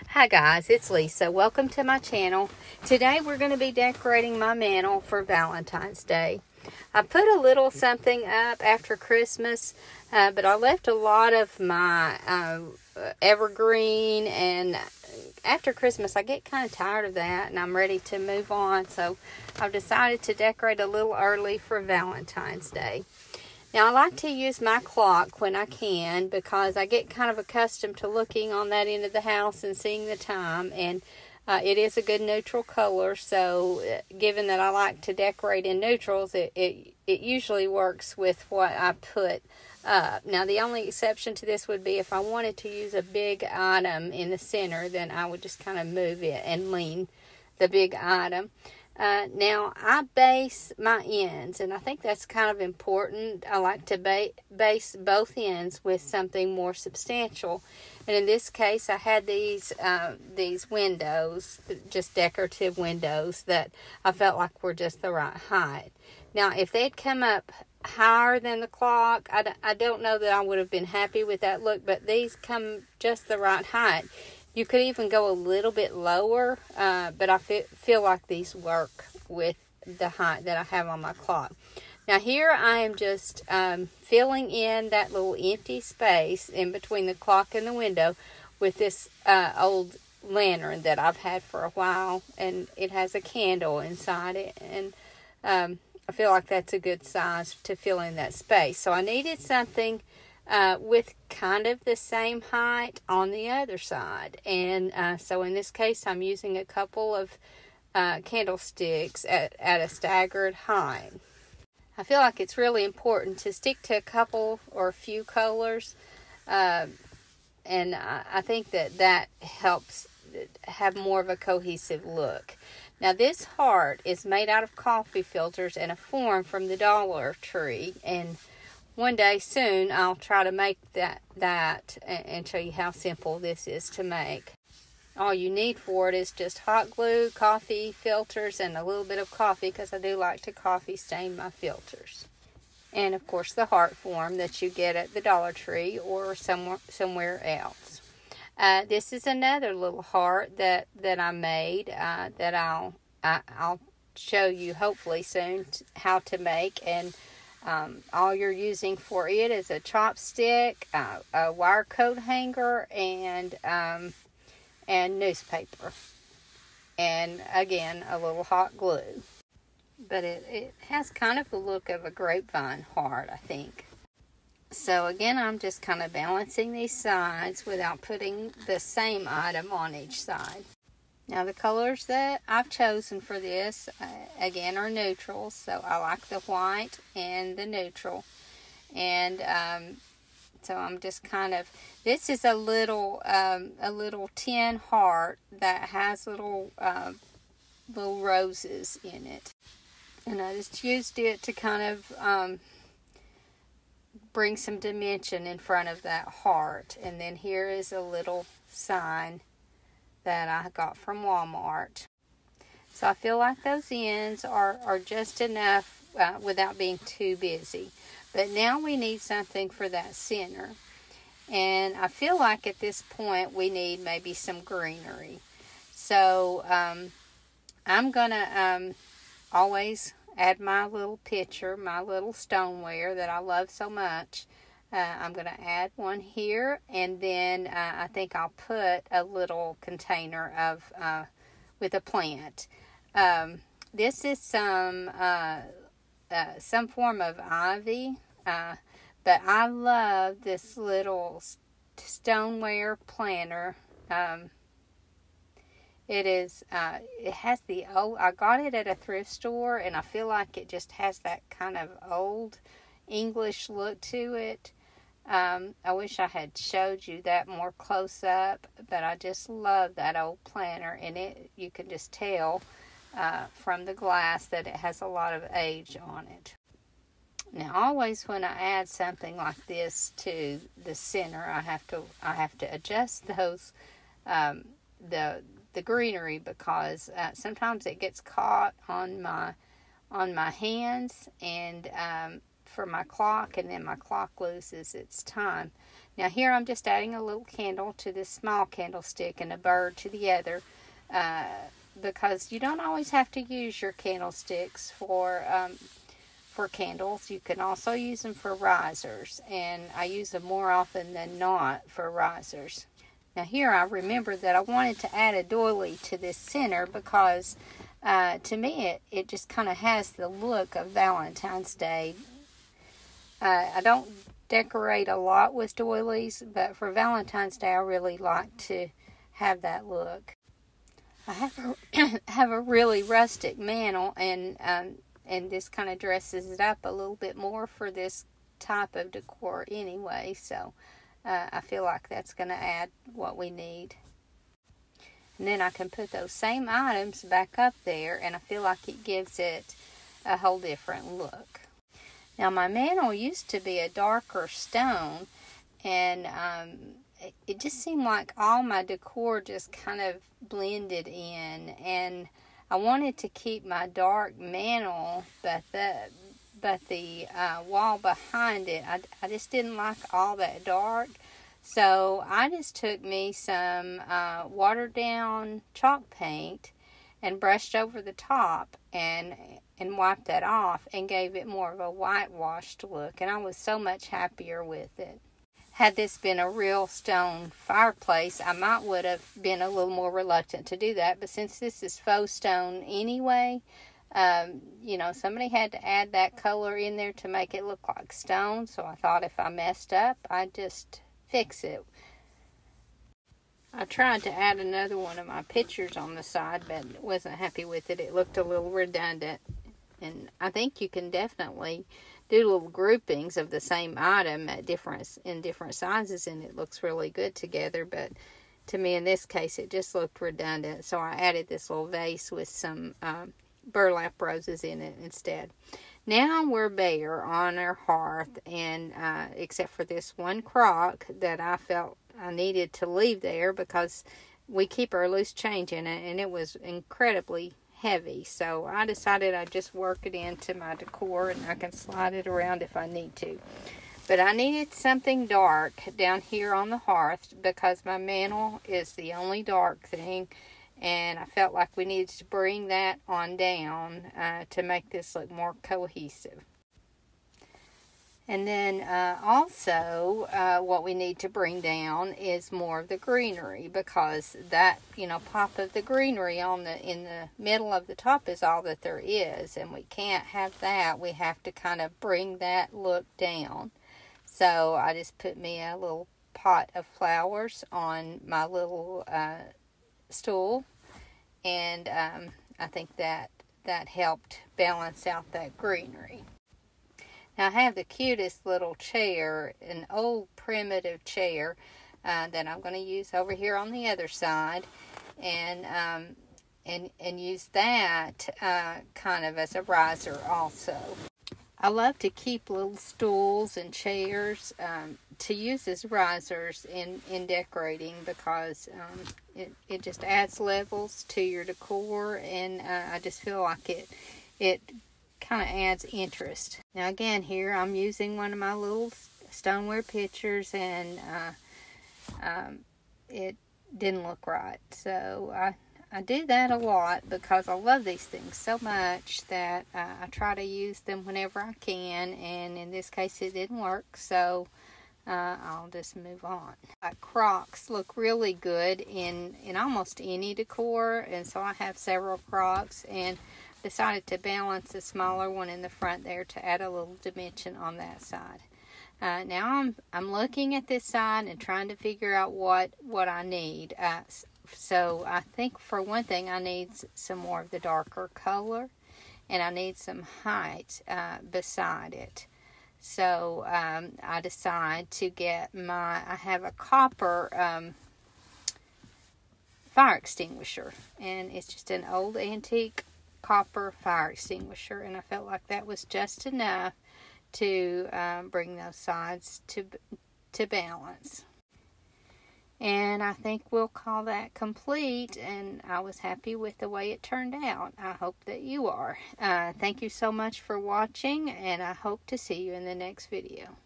Hi guys, it's Lisa. Welcome to my channel. Today we're going to be decorating my mantle for Valentine's Day. I put a little something up after Christmas, but I left a lot of my evergreen, and after Christmas I get kind of tired of that and I'm ready to move on, so I've decided to decorate a little early for Valentine's Day. Now, I like to use my clock when I can because I get kind of accustomed to looking on that end of the house and seeing the time. And it is a good neutral color, so given that I like to decorate in neutrals, it usually works with what I put up. Now, the only exception to this would be if I wanted to use a big item in the center, then I would just kind of move it and lean the big item. Now, I base my ends, and I think that's kind of important. I like to base both ends with something more substantial. And in this case, I had these windows, just decorative windows, that I felt like were just the right height. Now, if they'd come up higher than the clock, I don't know that I would have been happy with that look, but these come just the right height. You could even go a little bit lower, but I feel like these work with the height that I have on my clock. Now here I am just filling in that little empty space in between the clock and the window with this old lantern that I've had for a while, and it has a candle inside it, and I feel like that's a good size to fill in that space. So I needed something with kind of the same height on the other side, and so in this case I'm using a couple of candlesticks at a staggered height. I feel like it's really important to stick to a couple or a few colors, and I think that helps have more of a cohesive look. Now, this heart is made out of coffee filters and a form from the Dollar Tree, and one day soon I'll try to make that and show you how simple this is to make. All you need for it is just hot glue, coffee filters, and a little bit of coffee, because I do like to coffee stain my filters. And of course the heart form that you get at the Dollar Tree or somewhere else. This is another little heart that I made that I'll show you hopefully soon how to make, and all you're using for it is a chopstick, a wire coat hanger, and newspaper, and again a little hot glue. But it has kind of the look of a grapevine heart, I think. So again, I'm just kind of balancing these sides without putting the same item on each side. Now, the colors that I've chosen for this, again, are neutrals. So I like the white and the neutral. And so I'm just kind of, this is a little tin heart that has little roses in it. And I just used it to kind of bring some dimension in front of that heart. And then here is a little sign that I got from Walmart. So I feel like those ends are just enough without being too busy. But now we need something for that center. And I feel like at this point we need maybe some greenery. So I'm going to always add my little pitcher, my little stoneware that I love so much. I'm going to add one here, and then I think I'll put a little container of with a plant. This is some form of ivy, but I love this little stoneware planter. It has the old, I got it at a thrift store, and I feel like it just has that kind of old English look to it. I wish I had showed you that more close up, but I just love that old planter, and you can just tell from the glass that it has a lot of age on it. Now, always when I add something like this to the center, I have to adjust those the greenery, because sometimes it gets caught on my hands and for my clock, and then my clock loses its time. Now here I'm just adding a little candle to this small candlestick and a bird to the other, because you don't always have to use your candlesticks for candles. You can also use them for risers, and I use them more often than not for risers. Now here I remember that I wanted to add a doily to this center because to me it just kind of has the look of Valentine's Day. I don't decorate a lot with doilies, but for Valentine's Day I really like to have that look. I have a really rustic mantle, and this kind of dresses it up a little bit more for this type of decor anyway, so I feel like that's going to add what we need. And then I can put those same items back up there, and I feel like it gives it a whole different look. Now my mantle used to be a darker stone, and it just seemed like all my decor just kind of blended in, and I wanted to keep my dark mantle, but the wall behind it, I just didn't like all that dark. So I just took me some watered down chalk paint and brushed over the top and wiped that off and gave it more of a whitewashed look, and I was so much happier with it. Had this been a real stone fireplace, I would have been a little more reluctant to do that, but since this is faux stone anyway, you know, somebody had to add that color in there to make it look like stone, so I thought if I messed up, I'd just fix it. I tried to add another one of my pictures on the side, but wasn't happy with it. It looked a little redundant, and I think you can definitely do little groupings of the same item in different sizes, and it looks really good together, but to me in this case it just looked redundant, so I added this little vase with some burlap roses in it instead. Now we're bare on our hearth, and except for this one crock that I felt I needed to leave there because we keep our loose change in it, and it was incredibly heavy, so I decided I'd just work it into my decor, and I can slide it around if I need to. But I needed something dark down here on the hearth because my mantle is the only dark thing, and I felt like we needed to bring that on down to make this look more cohesive. And then also what we need to bring down is more of the greenery, because that, you know, pop of the greenery in the middle of the top is all that there is, and we can't have that. We have to kind of bring that look down. So I just put me a little pot of flowers on my little stool, and I think that helped balance out that greenery. Now I have the cutest little chair, an old primitive chair that I'm going to use over here on the other side, and use that kind of as a riser also. I love to keep little stools and chairs to use as risers in decorating, because it just adds levels to your decor, and I just feel like it kind of adds interest. Now again, here I'm using one of my little stoneware pictures, and it didn't look right, so I do that a lot because I love these things so much that I try to use them whenever I can, and in this case it didn't work, so I'll just move on. Crocks look really good in almost any decor, and so I have several crocks, and decided to balance a smaller one in the front there to add a little dimension on that side. Now I'm looking at this side and trying to figure out what I need. So I think for one thing I need some more of the darker color, and I need some height beside it. So I decide to get I have a copper fire extinguisher, and it's just an old antique copper fire extinguisher, and I felt like that was just enough to bring those sides to balance. And I think we'll call that complete, and I was happy with the way it turned out. I hope that you are. Thank you so much for watching, and I hope to see you in the next video.